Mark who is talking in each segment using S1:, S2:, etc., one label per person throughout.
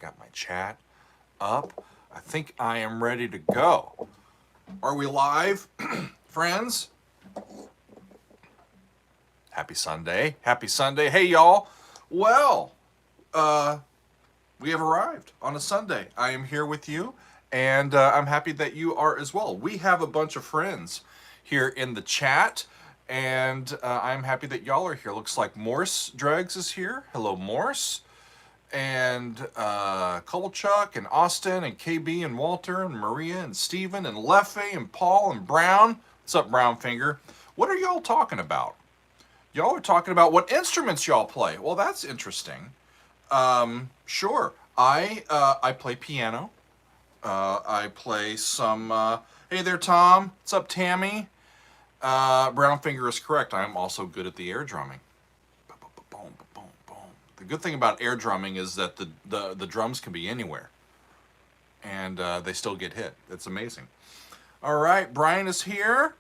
S1: got my chat up. I think I am ready to go. Are we live, friends? Happy Sunday. Happy Sunday. Hey, y'all. Well, we have arrived on a Sunday. I am here with you, and I'm happy that you are as well. We have a bunch of friends here in the chat, and I'm happy that y'all are here. Looks like Morse Dregs is here. Hello, Morse. And Kolchuk and Austin and KB and Walter and Maria and Steven and Leffy and Paul and Brown. What's up, Brownfinger? What are y'all talking about? Y'all are talking about what instruments y'all play. Well, that's interesting. Sure. I play piano. I play some. Hey there, Tom. What's up, Tammy? Brownfinger is correct. I'm also good at the air drumming. The good thing about air drumming is that the drums can be anywhere, and they still get hit. It's amazing. All right, Brian is here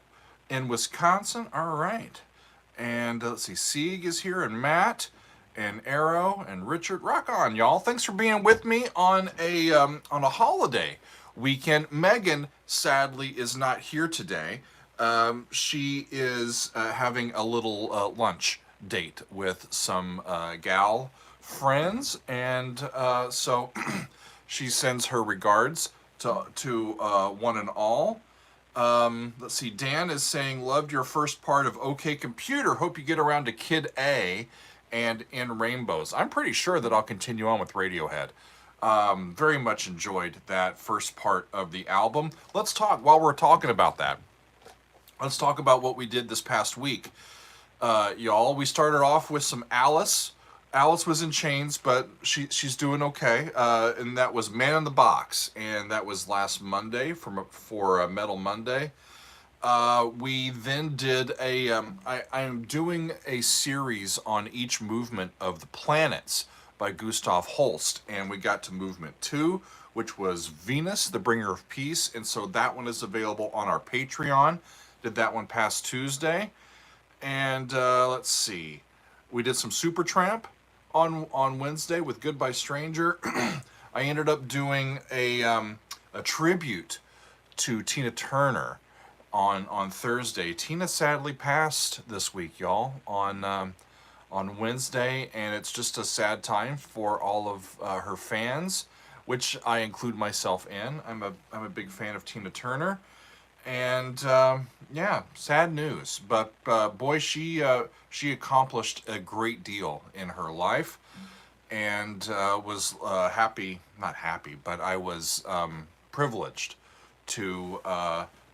S1: in Wisconsin. All right, and let's see, Sieg is here, and Matt, and Arrow, and Richard. Rock on, y'all! Thanks for being with me on a holiday weekend. Megan sadly is not here today. She is having a little lunch date with some gal friends, and so she sends her regards to one and all. Let's see, Dan is saying, loved your first part of OK Computer. Hope you get around to Kid A and In Rainbows. I'm pretty sure that I'll continue on with Radiohead. Very much enjoyed that first part of the album. Let's talk, while we're talking about that, let's talk about what we did this past week. Y'all, we started off with some Alice. Alice was in chains, but she's doing okay. And that was Man in the Box, and that was last Monday for Metal Monday. We then did I am doing a series on each movement of the planets by Gustav Holst, and we got to movement 2, which was Venus, the bringer of peace, and so that one is available on our Patreon. Did that one past Tuesday. And let's see, we did some Supertramp on Wednesday with Goodbye Stranger. I ended up doing a tribute to Tina Turner on Thursday. Tina sadly passed this week, y'all, on Wednesday, and it's just a sad time for all of her fans, which I include myself in. I'm a big fan of Tina Turner. And yeah, sad news. But boy, she accomplished a great deal in her life, and was not happy, but I was privileged to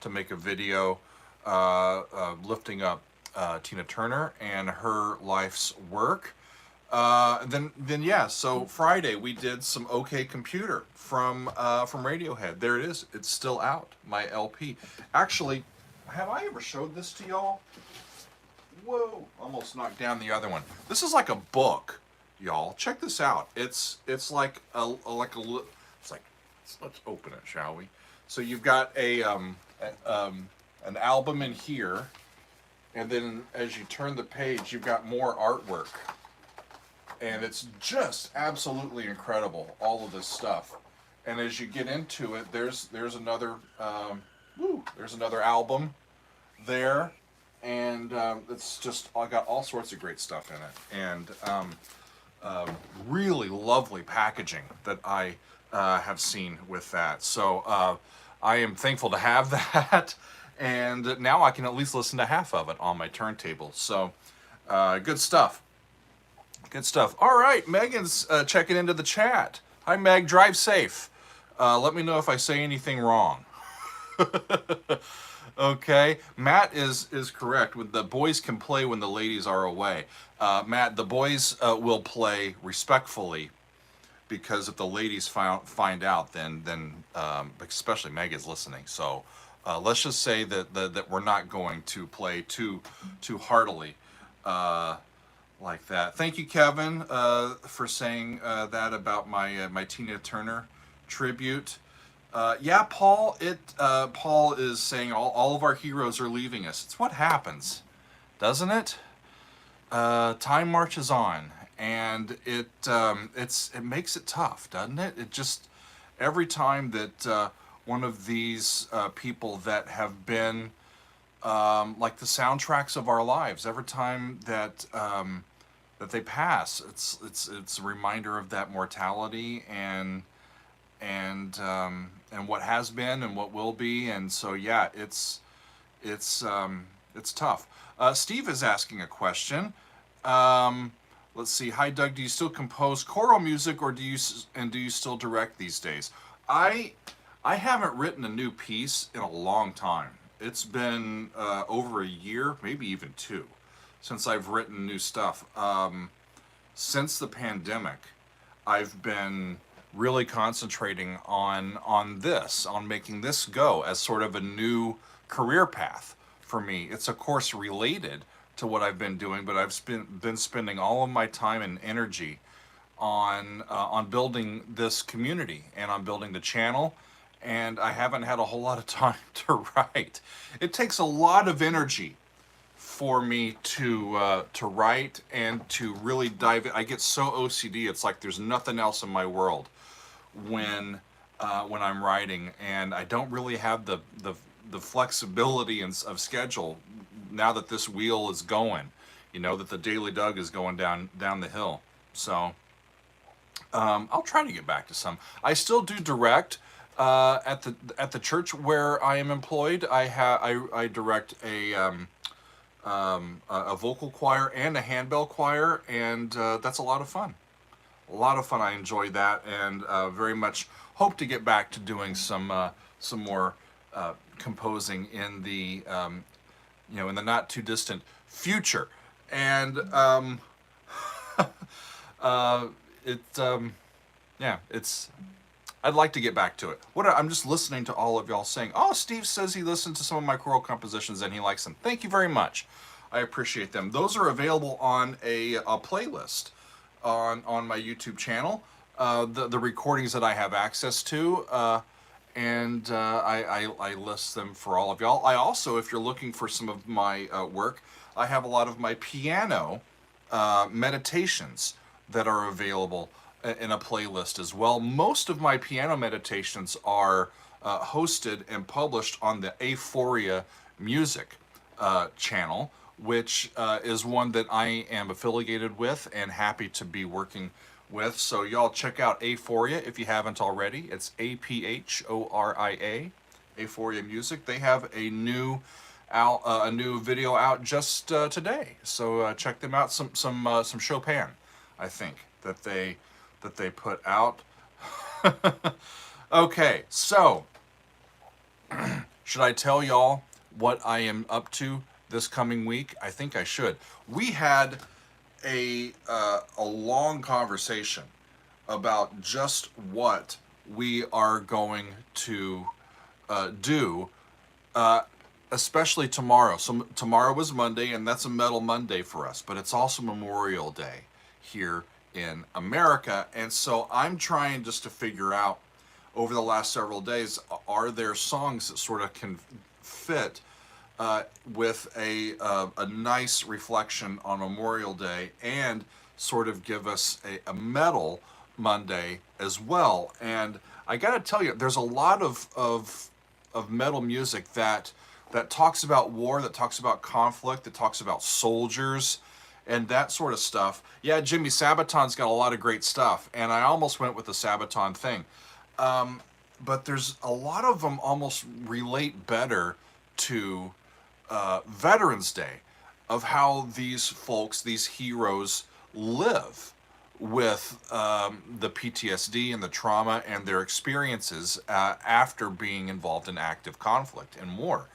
S1: make a video lifting up Tina Turner and her life's work. Then yeah. So Friday we did some OK Computer from Radiohead. There it is. It's still out. My LP. Actually, have I ever showed this to y'all? Whoa! Almost knocked down the other one. This is like a book, y'all. Check this out. It's like it's like, let's open it, shall we? So you've got an album in here, and then as you turn the page, you've got more artwork. And it's just absolutely incredible, all of this stuff. And as you get into it, there's another there's another album there, and it's just, I got all sorts of great stuff in it, and really lovely packaging that I have seen with that. So I am thankful to have that, and now I can at least listen to half of it on my turntable. So good stuff. Good stuff. All right, Megan's checking into the chat. Hi, Meg. Drive safe. Let me know if I say anything wrong. Okay. Matt is correct. With the boys can play when the ladies are away. Matt, the boys will play respectfully, because if the ladies find out, then especially Meg is listening. So let's just say that we're not going to play too heartily. Like that. Thank you, Kevin, for saying that about my Tina Turner tribute. Yeah, Paul. Paul is saying all of our heroes are leaving us. It's what happens, doesn't it? Time marches on, and it makes it tough, doesn't it? It just every time that one of these people that have been like the soundtracks of our lives, every time that that they pass, it's a reminder of that mortality and what has been and what will be, and so yeah, it's tough. Steve is asking a question. Um, let's see. Hi, Doug. Do you still compose choral music, or do you still direct these days? I I haven't written a new piece in a long time. It's been over a year, maybe even two, since I've written new stuff. Since the pandemic, I've been really concentrating on making this go as sort of a new career path for me. It's of course related to what I've been doing, but been spending all of my time and energy on building this community and on building the channel, and I haven't had a whole lot of time to write. It takes a lot of energy for me to write and to really dive in. I get so OCD. It's like there's nothing else in my world when I'm writing, and I don't really have the flexibility of schedule now that this wheel is going. You know that the Daily Doug is going down the hill. So I'll try to get back to some. I still do direct at the church where I am employed. I direct a vocal choir and a handbell choir, and that's a lot of fun. A lot of fun. I enjoy that, and very much hope to get back to doing some more composing in the in the not too distant future. And it yeah, it's I'd like to get back to it. I'm just listening to all of y'all saying, "Oh, Steve says he listened to some of my choral compositions and he likes them." Thank you very much. I appreciate them. Those are available on a playlist on my YouTube channel. The recordings that I have access to, and I list them for all of y'all. I also, if you're looking for some of my work, I have a lot of my piano meditations that are available in a playlist as well. Most of my piano meditations are hosted and published on the Aphoria Music channel, which is one that I am affiliated with and happy to be working with. So y'all check out Aphoria if you haven't already. It's Aphoria, Aphoria Music. They have a new video out just today. So check them out. Some Chopin, I think that they put out. Okay, so should I tell y'all what I am up to this coming week? I think I should. We had a long conversation about just what we are going to do, especially tomorrow. So tomorrow was Monday, and that's a Metal Monday for us, but it's also Memorial Day here in America, and so I'm trying just to figure out over the last several days, are there songs that sort of can fit with a nice reflection on Memorial Day and sort of give us a Metal Monday as well. And I got to tell you, there's a lot of metal music that talks about war, that talks about conflict, that talks about soldiers and that sort of stuff. Yeah, Jimmy Sabaton's got a lot of great stuff, and I almost went with the Sabaton thing. But there's a lot of them almost relate better to Veterans Day, of how these folks, these heroes, live with the PTSD and the trauma and their experiences after being involved in active conflict and war.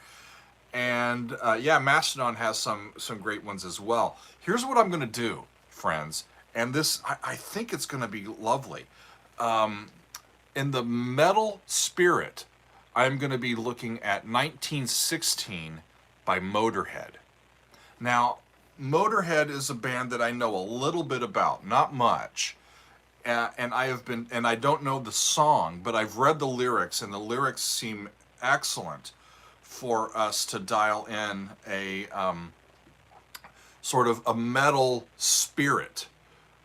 S1: And yeah, Mastodon has some great ones as well. Here's what I'm going to do, friends, and this I think it's going to be lovely. In the metal spirit, I'm going to be looking at 1916 by Motorhead. Now, Motorhead is a band that I know a little bit about, not much. And I don't know the song, but I've read the lyrics, and the lyrics seem excellent for us to dial in a sort of a metal spirit,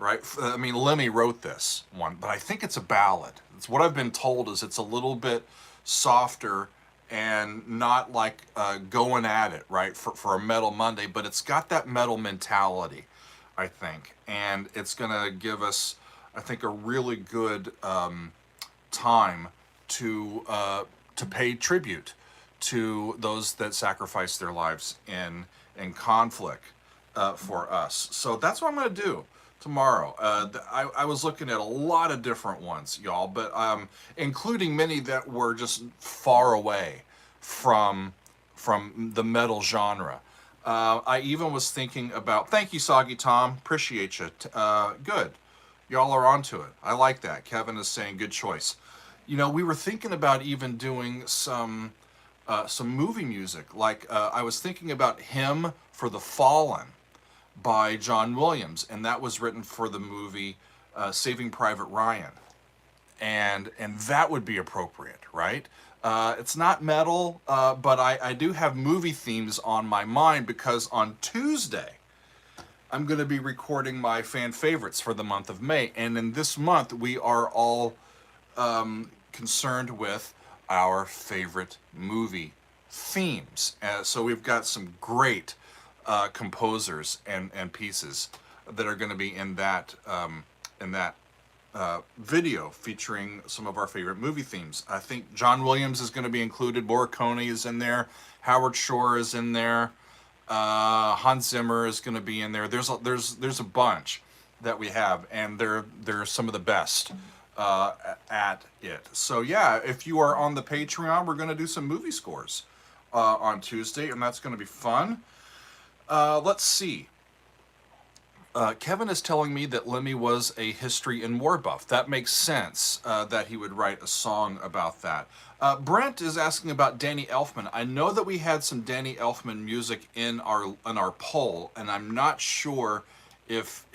S1: right? I mean, Lemmy wrote this one, but I think it's a ballad. It's what I've been told is it's a little bit softer and not like going at it, right, for a Metal Monday, but it's got that metal mentality, I think, and it's gonna give us, I think, a really good time to pay tribute to those that sacrificed their lives in conflict for us. So that's what I'm going to do tomorrow. I was looking at a lot of different ones, y'all, but including many that were just far away from the metal genre. I even was thinking about, thank you, Soggy Tom, appreciate you. Good, y'all are onto it. I like that. Kevin is saying good choice. You know, we were thinking about even doing some movie music. Like I was thinking about Hymn for the Fallen by John Williams, and that was written for the movie Saving Private Ryan, and that would be appropriate, right? It's not metal, but I do have movie themes on my mind because on Tuesday I'm going to be recording my fan favorites for the month of May, and in this month we are all concerned with our favorite movie themes. So we've got some great composers and pieces that are going to be in that video featuring some of our favorite movie themes. I think John Williams is going to be included. Morricone is in there. Howard Shore is in there. Hans Zimmer is going to be in there. There's a bunch that we have, and they're some of the best at it. So yeah, if you are on the Patreon, we're going to do some movie scores on Tuesday, and that's going to be fun. Let's see. Kevin is telling me that Lemmy was a history and war buff. That makes sense that he would write a song about that. Brent is asking about Danny Elfman. I know that we had some Danny Elfman music in our poll, and I'm not sure if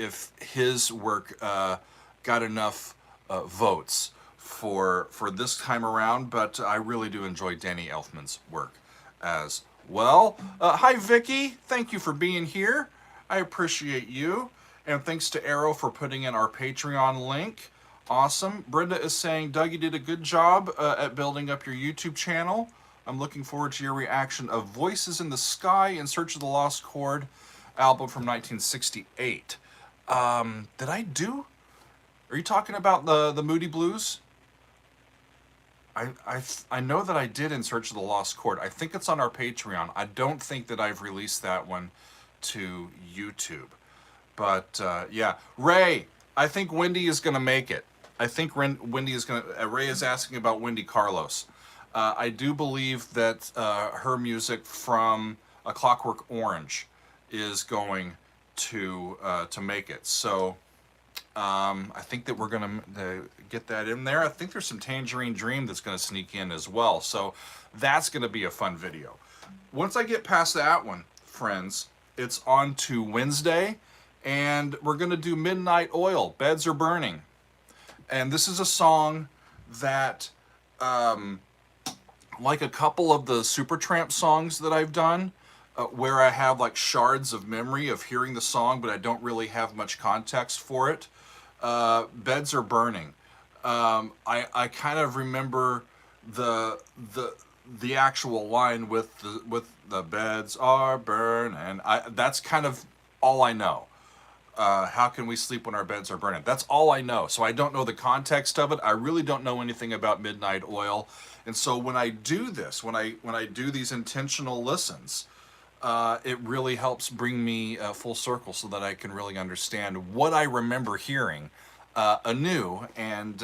S1: his work got enough votes for this time around, but I really do enjoy Danny Elfman's work as well. Hi Vicky, thank you for being here. I appreciate you, and thanks to Arrow for putting in our Patreon link. Awesome. Brenda is saying, Doug, you did a good job at building up your YouTube channel. I'm looking forward to your reaction of Voices in the Sky in Search of the Lost Chord album from 1968. Did I do? Are you talking about the Moody Blues? I know that I did In Search of the Lost Chord. I think it's on our Patreon. I don't think that I've released that one to YouTube. But yeah, Ray, I think Wendy is going to make it. I think Wendy is going to... Ray is asking about Wendy Carlos. I do believe that her music from A Clockwork Orange is going to make it. So I think that we're going to get that in there. I think there's some Tangerine Dream that's going to sneak in as well. So that's going to be a fun video. Once I get past that one, friends, it's on to Wednesday, and we're going to do Midnight Oil, Beds Are Burning. And this is a song that, like a couple of the Supertramp songs that I've done, where I have like shards of memory of hearing the song, but I don't really have much context for it. Beds Are Burning. I kind of remember the actual line with the beds are burning. That's kind of all I know. How can we sleep when our beds are burning? That's all I know. So I don't know the context of it. I really don't know anything about Midnight Oil. And so when I do this, when I do these intentional listens, it really helps bring me full circle so that I can really understand what I remember hearing anew and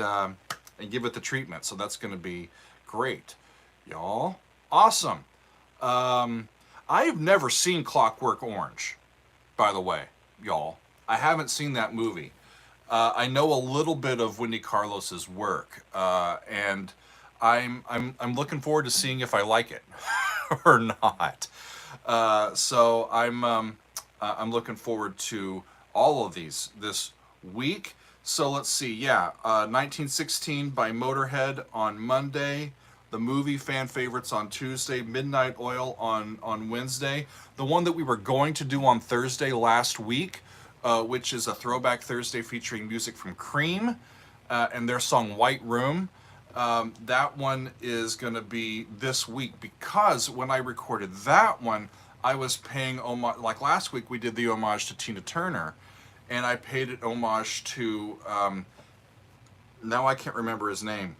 S1: give it the treatment. So that's going to be great, y'all. Awesome. I've never seen Clockwork Orange, by the way, y'all. I haven't seen that movie. I know a little bit of Wendy Carlos's work, and I'm looking forward to seeing if I like it or not. So I'm looking forward to all of these this week. So let's see. Yeah, 1916 by Motorhead on Monday. The movie fan favorites on Tuesday. Midnight Oil on Wednesday. The one that we were going to do on Thursday last week which is a Throwback Thursday featuring music from Cream and their song White Room. That one is going to be this week, because when I recorded that one, I was paying homage. Like last week, we did the homage to Tina Turner, and I paid it homage to, now I can't remember his name.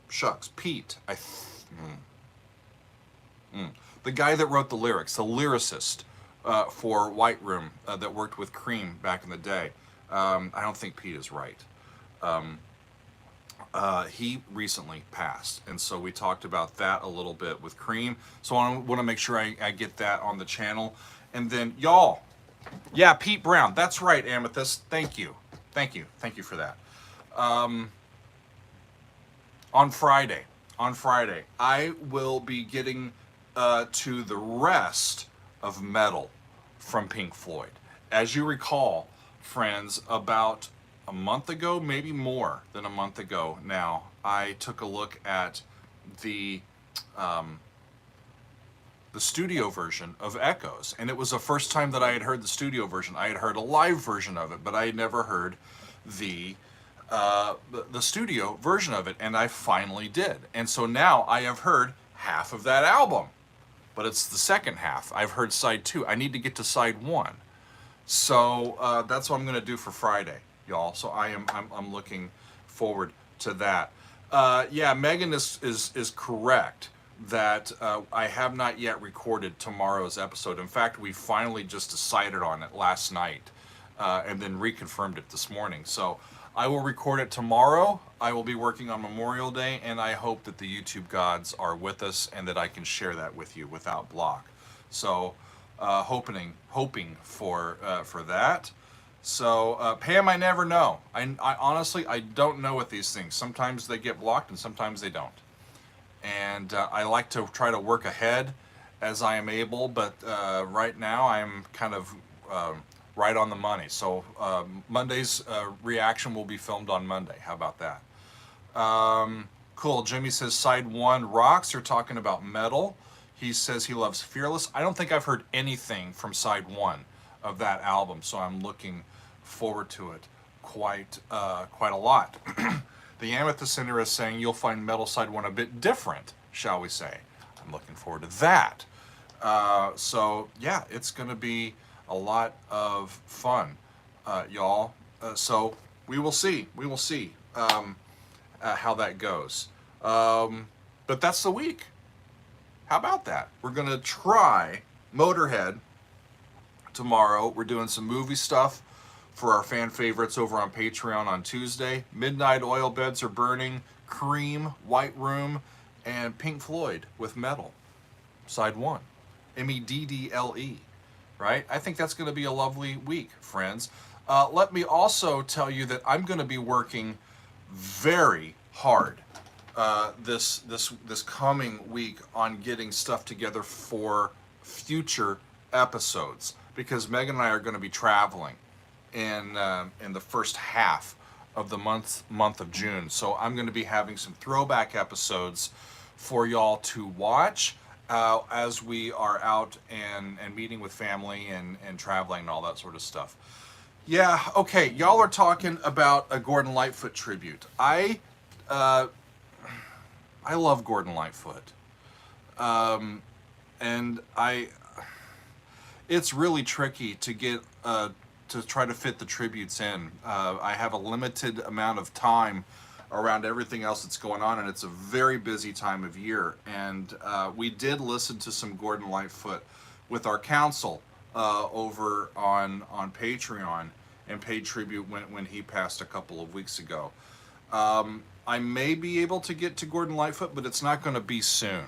S1: Shucks, Pete. The guy that wrote the lyrics, the lyricist for White Room that worked with Cream back in the day. I don't think Pete is right. He recently passed, and so we talked about that a little bit with Cream. So I want to make sure I get that on the channel. And then y'all, yeah, Pete Brown, that's right, Amethyst. Thank you for that. On Friday, I will be getting to the rest of Meddle from Pink Floyd. As you recall, friends, about a month ago, maybe more than a month ago now, I took a look at the studio version of Echoes, and it was the first time that I had heard the studio version. I had heard a live version of it, but I had never heard the studio version of it, and I finally did. And so now I have heard half of that album, but it's the second half. I've heard side 2. I need to get to side 1. So that's what I'm going to do for Friday, y'all. So I'm looking forward to that. Yeah, Megan is correct that I have not yet recorded tomorrow's episode. In fact, we finally just decided on it last night and then reconfirmed it this morning. So I will record it tomorrow. I will be working on Memorial Day, and I hope that the YouTube gods are with us and that I can share that with you without block. So hoping for that. So Pam, I never know. I honestly, I don't know with these things. Sometimes they get blocked and sometimes they don't. And I like to try to work ahead as I am able, but right now I'm kind of right on the money. So Monday's reaction will be filmed on Monday. How about that? Cool. Jimmy says side 1 rocks. They're talking about Meddle. He says he loves Fearless. I don't think I've heard anything from side 1 of that album, so I'm looking forward to it quite a lot. The Amethyst Center is saying you'll find Meddle side 1 a bit different, shall we say. I'm looking forward to that. So yeah, it's going to be a lot of fun, y'all. So we will see. How that goes. But that's the week. How about that? We're going to try Motorhead tomorrow. We're doing some movie stuff for our fan favorites over on Patreon on Tuesday. Midnight Oil Beds Are Burning, Cream, White Room, and Pink Floyd with Meddle. Side 1. Meddle. Right? I think that's going to be a lovely week, friends. Let me also tell you that I'm going to be working very hard this coming week on getting stuff together for future episodes, because Megan and I are going to be traveling in the first half of the month of June. So I'm going to be having some throwback episodes for y'all to watch as we are out and meeting with family and traveling and all that sort of stuff. Yeah, okay, y'all are talking about a Gordon Lightfoot tribute. I love Gordon Lightfoot. And it's really tricky to get to try to fit the tributes in. I have a limited amount of time around everything else that's going on, and it's a very busy time of year. And we did listen to some Gordon Lightfoot with our council over on Patreon, and paid tribute when he passed a couple of weeks ago. I may be able to get to Gordon Lightfoot, but it's not going to be soon,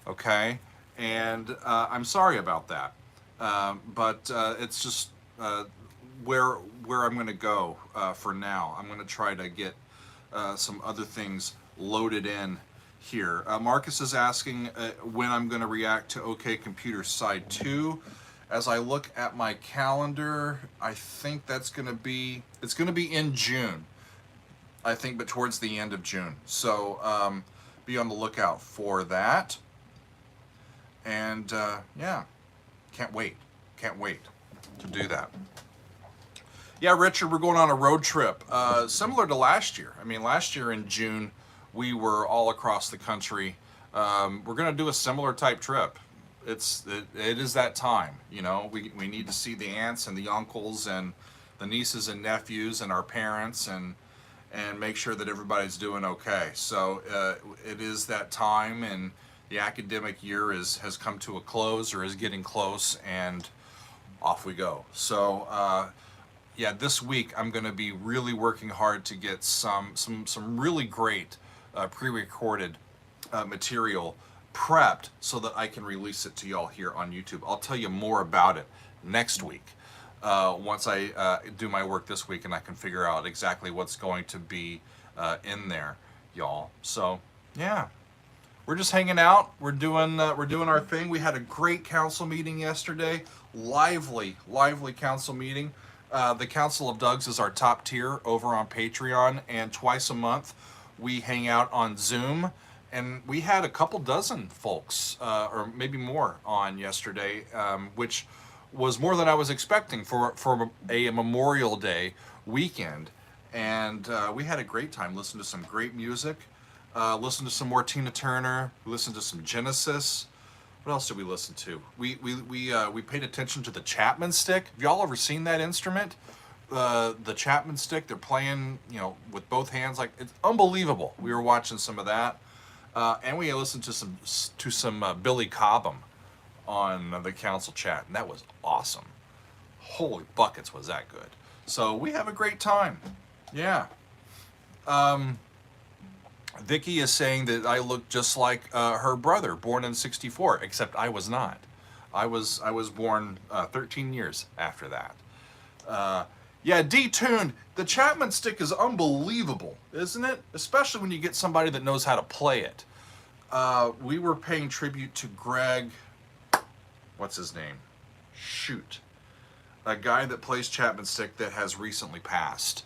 S1: okay? And I'm sorry about that. But it's just where I'm going to go for now. I'm going to try to get some other things loaded in here. Marcus is asking when I'm going to react to OK Computer Side 2. As I look at my calendar, I think that's going to be, it's going to be in June, I think, but towards the end of June. So be on the lookout for that. And yeah, can't wait to do that. Yeah, Richard, we're going on a road trip, similar to last year. I mean, last year in June, we were all across the country. We're going to do a similar type trip. It is that time, you know. We need to see the aunts and the uncles and the nieces and nephews and our parents and make sure that everybody's doing okay. So it is that time, and the academic year has come to a close or is getting close, and off we go. So yeah, this week I'm going to be really working hard to get some really great pre-recorded material prepped so that I can release it to y'all here on YouTube. I'll tell you more about it next week once I do my work this week and I can figure out exactly what's going to be in there, y'all. So yeah, we're just hanging out. We're doing our thing. We had a great council meeting yesterday. Lively council meeting. The Council of Dougs is our top tier over on Patreon, and twice a month we hang out on Zoom. And we had a couple dozen folks, or maybe more, on yesterday, which was more than I was expecting for a Memorial Day weekend. And we had a great time. Listened to some great music. Listened to some more Tina Turner. We listened to some Genesis. What else did we listen to? We paid attention to the Chapman stick. Have y'all ever seen that instrument? The Chapman stick. They're playing, you know, with both hands. Like, it's unbelievable. We were watching some of that. And we listened to some Billy Cobham on the council chat, and that was awesome. Holy buckets, was that good. So we have a great time. Yeah. Vicky is saying that I look just like her brother, born in '64, except I was not. I was born 13 years after that. Yeah, detuned. The Chapman stick is unbelievable, isn't it? Especially when you get somebody that knows how to play it. We were paying tribute to Greg, what's his name? Shoot. A guy that plays Chapman stick that has recently passed.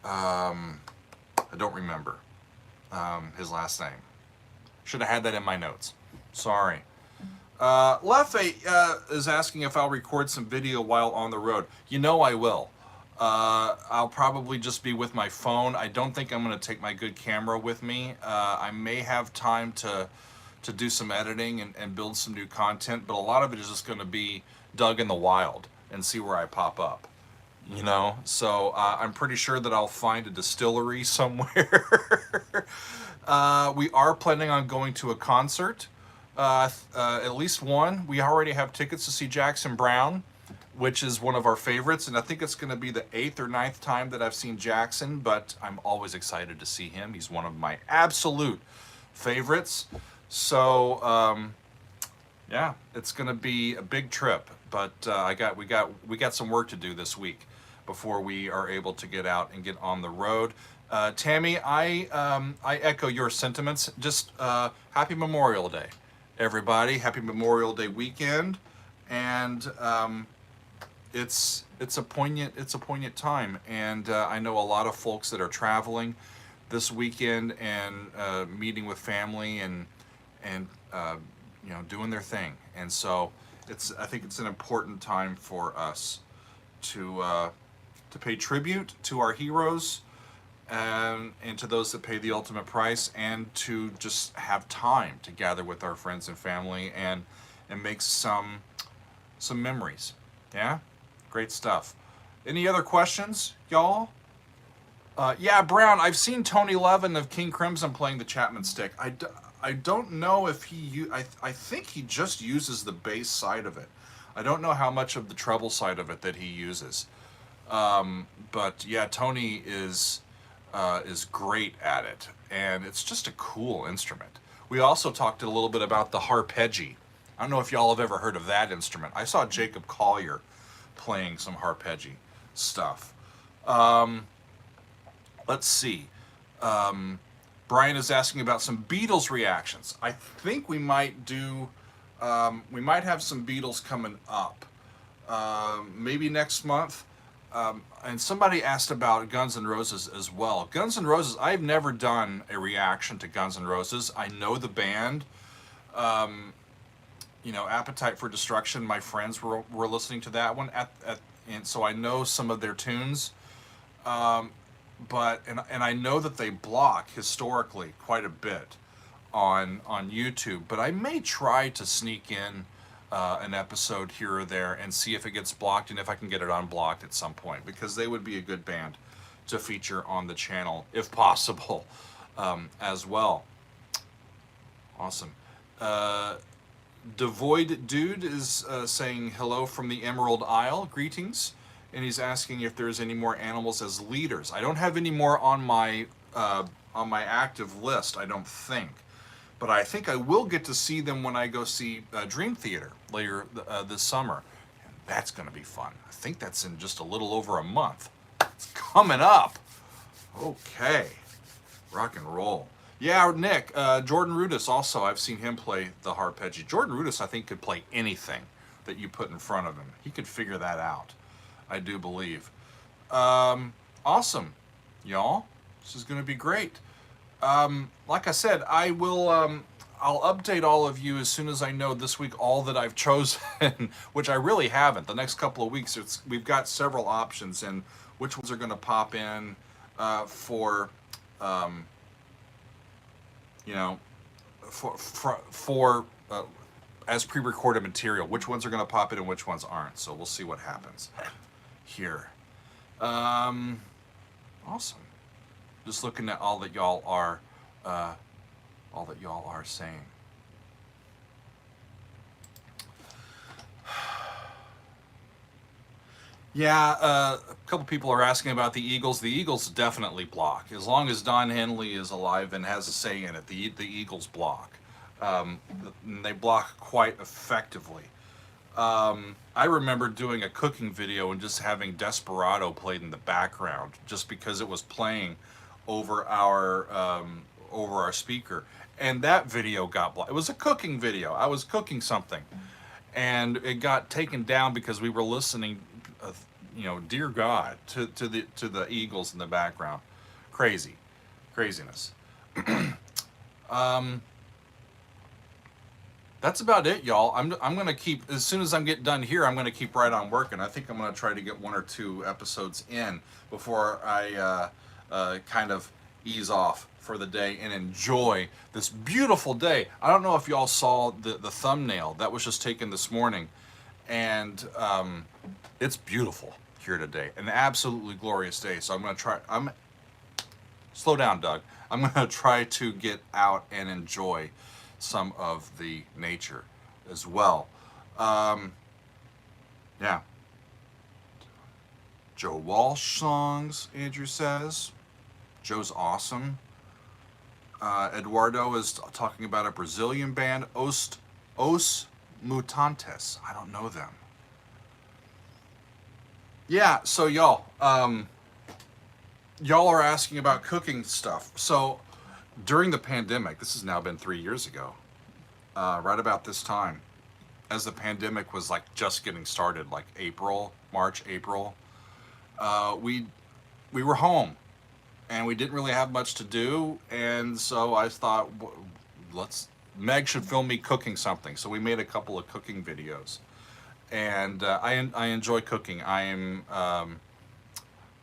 S1: I don't remember his last name. Should have had that in my notes. Sorry. Leffe is asking if I'll record some video while on the road. You know I will. I'll probably just be with my phone. I don't think I'm going to take my good camera with me. I may have time to do some editing and build some new content, but a lot of it is just going to be Doug in the wild and see where I pop up. You know, so I'm pretty sure that I'll find a distillery somewhere. We are planning on going to a concert, at least one. We already have tickets to see Jackson Browne, which is one of our favorites, and I think it's going to be the 8th or 9th time that I've seen Jackson, but I'm always excited to see him. He's one of my absolute favorites. So, yeah, it's going to be a big trip, but we got some work to do this week before we are able to get out and get on the road. Tammy, I echo your sentiments. Just happy Memorial Day, everybody. Happy Memorial Day weekend, and it's a poignant time, and I know a lot of folks that are traveling this weekend and meeting with family and you know, doing their thing. And so I think it's an important time for us to pay tribute to our heroes and to those that pay the ultimate price, and to just have time to gather with our friends and family and make some memories. Yeah, great stuff. Any other questions, y'all? Yeah, Brown, I've seen Tony Levin of King Crimson playing the Chapman stick. I don't know if I think he just uses the bass side of it. I don't know how much of the treble side of it that he uses. But yeah, Tony is great at it, and it's just a cool instrument. We also talked a little bit about the harpeggi. I don't know if y'all have ever heard of that instrument. I saw Jacob Collier playing some harpeggi stuff. Let's see. Brian is asking about some Beatles reactions. I think we might do, we might have some Beatles coming up. Maybe next month. And somebody asked about Guns N' Roses as well. Guns N' Roses, I've never done a reaction to Guns N' Roses. I know the band. You know, Appetite for Destruction, my friends were listening to that one and so I know some of their tunes. But and I know that they block historically quite a bit on YouTube. But I may try to sneak in an episode here or there and see if it gets blocked and if I can get it unblocked at some point, because they would be a good band to feature on the channel if possible, as well. Awesome. Devoid Dude is saying hello from the Emerald Isle. Greetings. And he's asking if there's any more animals as leaders. I don't have any more on my active list, I don't think. But I think I will get to see them when I go see Dream Theater later this summer. And that's going to be fun. I think that's in just a little over a month. It's coming up. Okay. Rock and roll. Yeah, Nick, Jordan Rudess also, I've seen him play the harpeggi. Jordan Rudess, I think, could play anything that you put in front of him. He could figure that out, I do believe. Awesome, y'all. This is going to be great. Like I said, I will, I'll update all of you as soon as I know this week all that I've chosen, which I really haven't. The next couple of weeks, we've got several options, and which ones are going to pop in for... you know, for as pre-recorded material, which ones are going to pop in and which ones aren't. So we'll see what happens here. Awesome. Just looking at all that y'all are saying. Yeah, a couple people are asking about the Eagles. The Eagles definitely block. As long as Don Henley is alive and has a say in it, the Eagles block. They block quite effectively. I remember doing a cooking video and just having Desperado played in the background just because it was playing over our speaker. And that video got blocked. It was a cooking video. I was cooking something. And it got taken down because we were listening, dear God, to the Eagles in the background. Craziness. That's about it, y'all. I'm gonna keep, as soon as I'm getting done here, I'm gonna keep right on working. I think I'm gonna try to get 1 or 2 episodes in before I kind of ease off for the day and enjoy this beautiful day. I don't know if y'all saw the thumbnail that was just taken this morning, and it's beautiful here today. An absolutely glorious day. So I'm gonna try. Slow down, Doug. I'm gonna try to get out and enjoy some of the nature as well. Yeah. Joe Walsh songs, Andrew says. Joe's awesome. Eduardo is talking about a Brazilian band, Os Mutantes. I don't know them. Yeah, so y'all are asking about cooking stuff. So during the pandemic, this has now been 3 years ago, right about this time, as the pandemic was like just getting started, like March, April, we were home and we didn't really have much to do. And so I thought, Meg should film me cooking something. So we made a couple of cooking videos. And I enjoy cooking.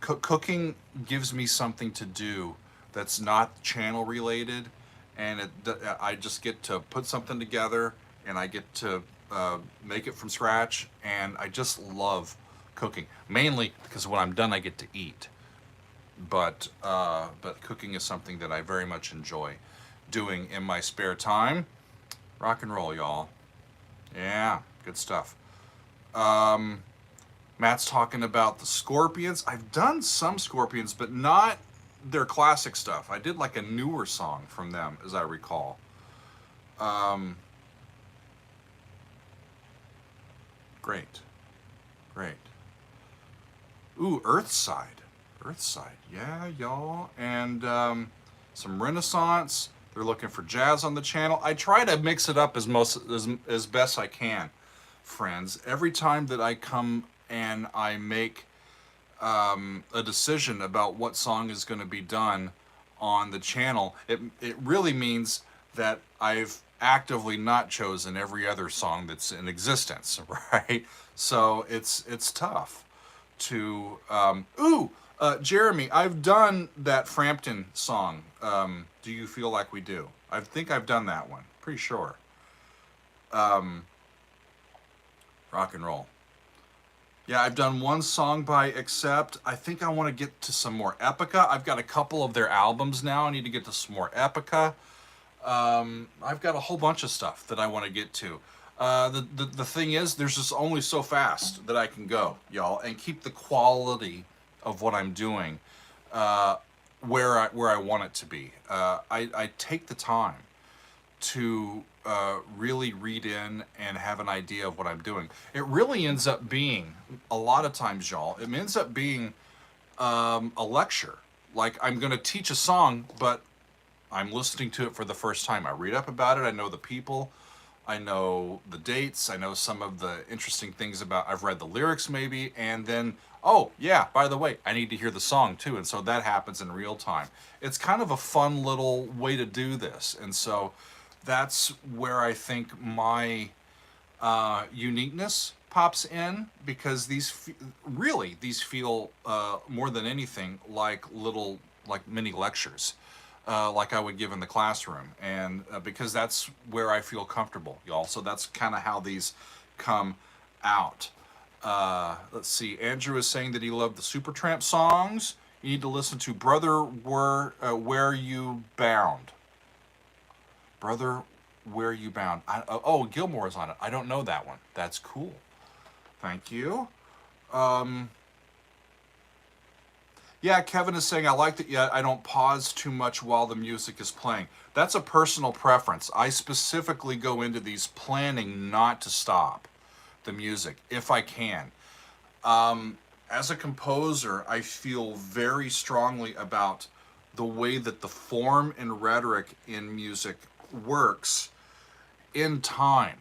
S1: Cooking gives me something to do that's not channel related, and I just get to put something together, and I get to make it from scratch, and I just love cooking. Mainly because when I'm done, I get to eat. But cooking is something that I very much enjoy doing in my spare time. Rock and roll, y'all. Yeah, good stuff. Matt's talking about the Scorpions. I've done some Scorpions, but not their classic stuff. I did like a newer song from them, as I recall. Great. Ooh, Earthside. Yeah, y'all. And some Renaissance. They're looking for jazz on the channel. I try to mix it up as best I can, friends. Every time that I come and I make a decision about what song is going to be done on the channel, it really means that I've actively not chosen every other song that's in existence, right? So it's tough. to, Jeremy, I've done that Frampton song. Do you feel like we do? I think I've done that one. Pretty sure. Rock and roll. Yeah, I've done one song by Accept. I think I want to get to some more Epica. I've got a couple of their albums now. I need to get to some more Epica. I've got a whole bunch of stuff that I want to get to. The thing is, there's just only so fast that I can go, y'all, and keep the quality of what I'm doing where I want it to be. I take the time to really read in and have an idea of what I'm doing. It really ends up being, a lot of times, y'all, it ends up being a lecture. Like, I'm going to teach a song, but I'm listening to it for the first time. I read up about it. I know the people. I know the dates. I know some of the interesting things about, I've read the lyrics maybe, and then, oh yeah, by the way, I need to hear the song too. And so that happens in real time. It's kind of a fun little way to do this. And so that's where I think my uniqueness pops in, because these feel more than anything like mini lectures. Like I would give in the classroom, and because that's where I feel comfortable, y'all. So that's kind of how these come out. Let's see. Andrew is saying that he loved the Supertramp songs. You need to listen to Brother Where You Bound. Brother Where You Bound. Oh, Gilmore is on it. I don't know that one. That's cool. Thank you. Yeah, Kevin is saying, I like that yet I don't pause too much while the music is playing. That's a personal preference. I specifically go into these planning not to stop the music, if I can. As a composer, I feel very strongly about the way that the form and rhetoric in music works in time,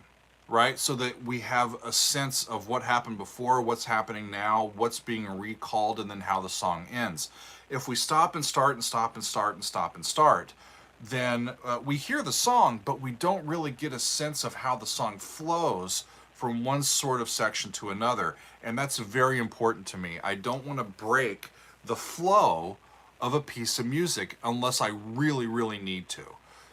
S1: right? So that we have a sense of what happened before, what's happening now, what's being recalled, and then how the song ends. If we stop and start and stop and start and stop and start, then we hear the song, but we don't really get a sense of how the song flows from one sort of section to another. And that's very important to me. I don't want to break the flow of a piece of music unless I really, really need to.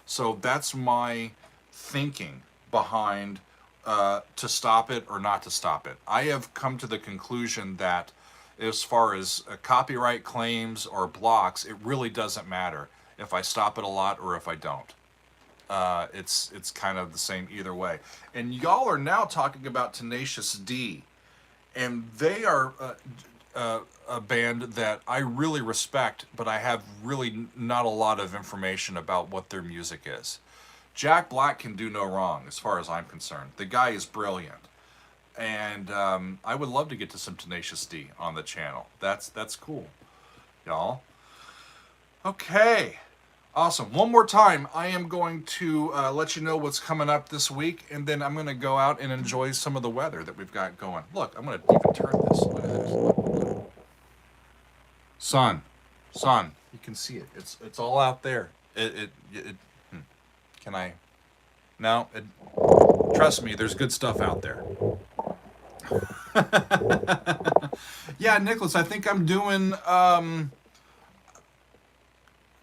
S1: So that's my thinking behind to stop it or not to stop it. I have come to the conclusion that as far as copyright claims or blocks, it really doesn't matter if I stop it a lot or if I don't. It's kind of the same either way. And y'all are now talking about Tenacious D, and they are a band that I really respect, but I have really not a lot of information about what their music is. Jack Black can do no wrong as far as I'm concerned. The guy is brilliant. And I would love to get to some Tenacious D on the channel. That's cool, y'all. Okay, awesome. One more time, I am going to let you know what's coming up this week, and then I'm going to go out and enjoy some of the weather that we've got going. Look, I'm going to even turn this. Look at this. Sun, you can see it. It's all out there. Can I? No, trust me, there's good stuff out there. Yeah, Nicholas, I think I'm doing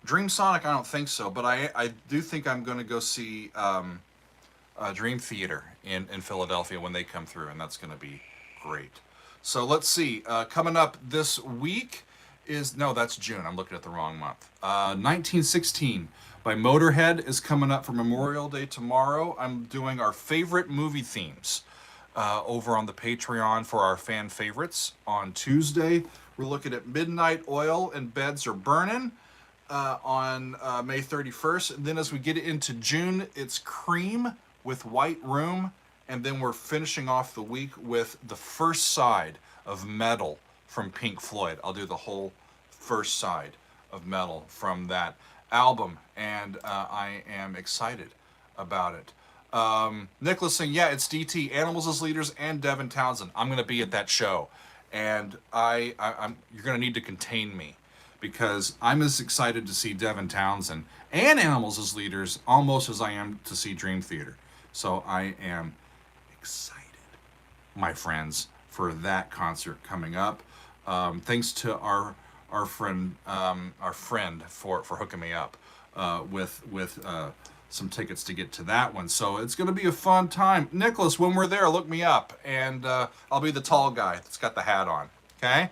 S1: Dream Sonic. I don't think so, but I do think I'm going to go see Dream Theater in Philadelphia when they come through, and that's going to be great. So let's see. Coming up this week is, no, that's June. I'm looking at the wrong month. 1916 by Motorhead is coming up for Memorial Day tomorrow. I'm doing our favorite movie themes over on the Patreon for our fan favorites. On Tuesday, we're looking at Midnight Oil and Beds Are Burning on May 31st. And then as we get into June, it's Cream with White Room. And then we're finishing off the week with the first side of Meddle from Pink Floyd. I'll do the whole first side of Meddle from that album, and I am excited about it. Nicholas saying, yeah, it's DT, Animals as Leaders, and Devin Townsend. I'm going to be at that show, and you're going to need to contain me, because I'm as excited to see Devin Townsend and Animals as Leaders almost as I am to see Dream Theater. So I am excited, my friends, for that concert coming up. Thanks to our friend for hooking me up with some tickets to get to that one. So it's going to be a fun time. Nicholas, when we're there, look me up, and I'll be the tall guy that's got the hat on. Okay.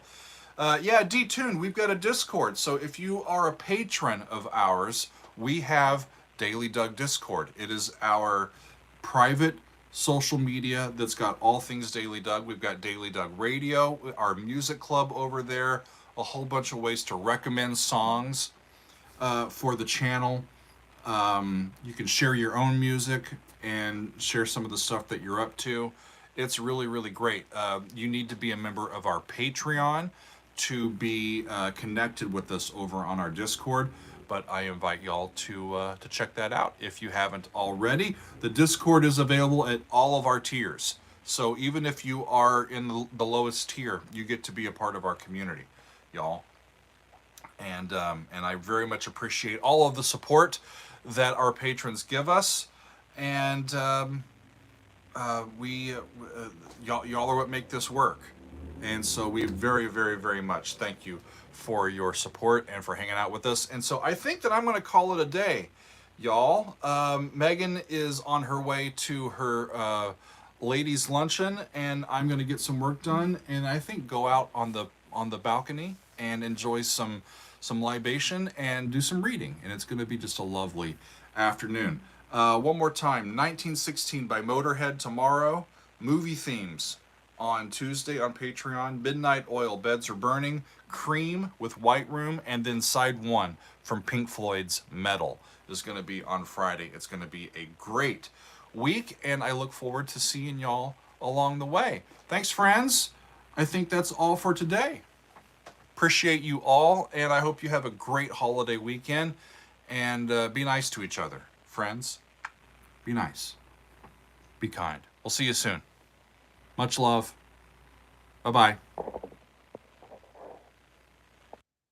S1: Yeah, D-Tune, we've got a Discord. So if you are a patron of ours, we have Daily Doug Discord. It is our private social media that's got all things Daily Doug. We've got Daily Doug Radio, our music club over there, a whole bunch of ways to recommend songs for the channel. You can share your own music and share some of the stuff that you're up to. It's really, really great. You need to be a member of our Patreon to be connected with us over on our Discord. But I invite y'all to check that out if you haven't already. The Discord is available at all of our tiers. So even if you are in the lowest tier, you get to be a part of our community, y'all. And I very much appreciate all of the support that our patrons give us. And y'all are what make this work. And so we very, very, very much thank you for your support and for hanging out with us. And so I think that I'm going to call it a day, y'all. Megan is on her way to her ladies' luncheon, and I'm going to get some work done. And I think go out on the balcony and enjoy some libation and do some reading. And it's going to be just a lovely afternoon. One more time, 1916 by Motorhead tomorrow. Movie themes on Tuesday on Patreon. Midnight Oil, Beds Are Burning. Cream with White Room. And then side one from Pink Floyd's Meddle is going to be on Friday. It's going to be a great week, and I look forward to seeing y'all along the way. Thanks, friends. I think that's all for today. Appreciate you all, and I hope you have a great holiday weekend. And be nice to each other. Friends, be nice. Be kind. We'll see you soon. Much love. Bye-bye.